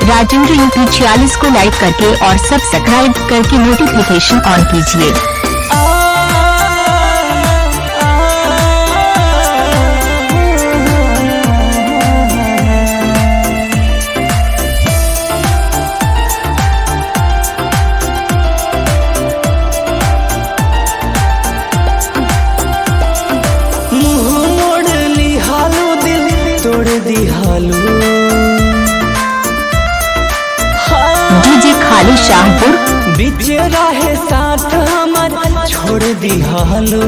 Rajendra UP 46 को लाइक करके और सब्सक्राइब करके नोटिफिकेशन ऑन कीजिए। डीजे खाली शाहपुर बीच रहे साथ हमर छोड़ दिहालो।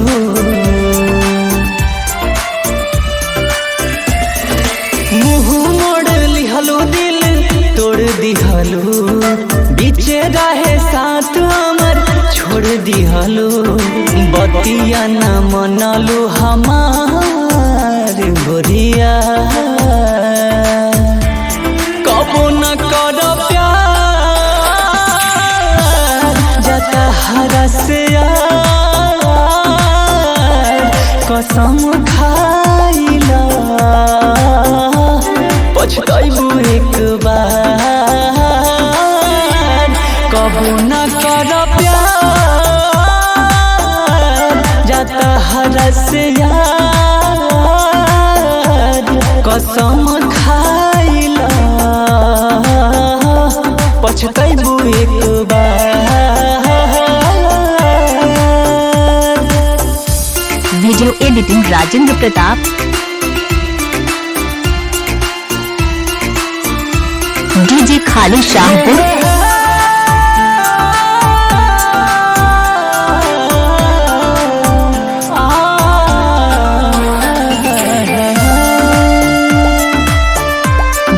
मुँह मोड़ लिहलो दिल तोड़ दिहालो। बीच रहे साथ हमर छोड़ दिहालो। बतिया न मनलो हमार गोरिया। कबो न कर हरसिया कसम खाइला पछताइबू एक बार। कबू न कर प्यार जाता हरसिया कसम खाइला पछताइबू एक बार। Video editing Rajendra Pratap. DJ खाली शाहपुर।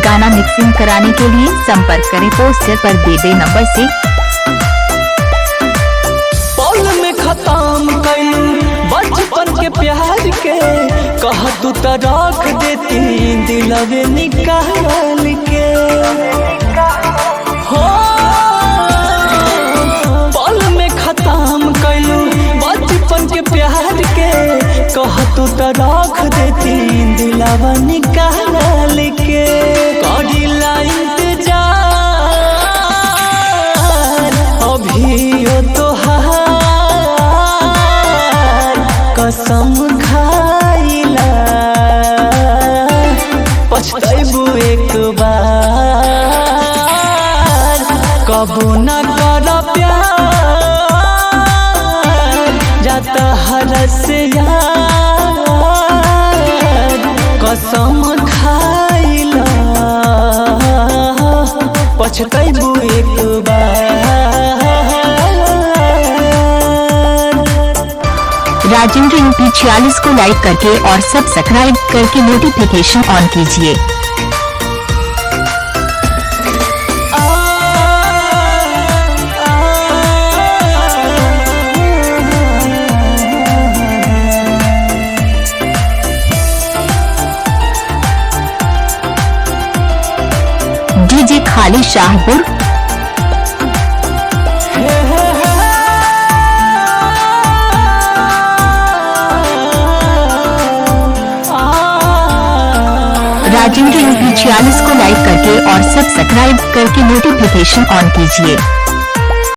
गाना मिक्सिंग कराने के लिए संपर्क करें पोस्टर पर दिए गए नंबर से। खत्म कैलू बचपन के प्यार के कह तू तो रख देती दिलवे निकाल के। हो पल में खत्म कैलू बचपन के प्यार के कह तू तो रख देती दिलवा निकाल के। करिला इंतजार अभी तो कसम खाइला पछताइबू एक बार। कबू न कर प्यार जाता हरसिया कसम खाइला पछताइबू एक बार। राजेंद्र यूपी 46 को लाइक करके और सब्सक्राइब करके नोटिफिकेशन ऑन कीजिए। डीजे खाली शाहपुर। राजेंद्र यूपी 46 को लाइक करके और सब्सक्राइब करके नोटिफिकेशन ऑन कीजिए।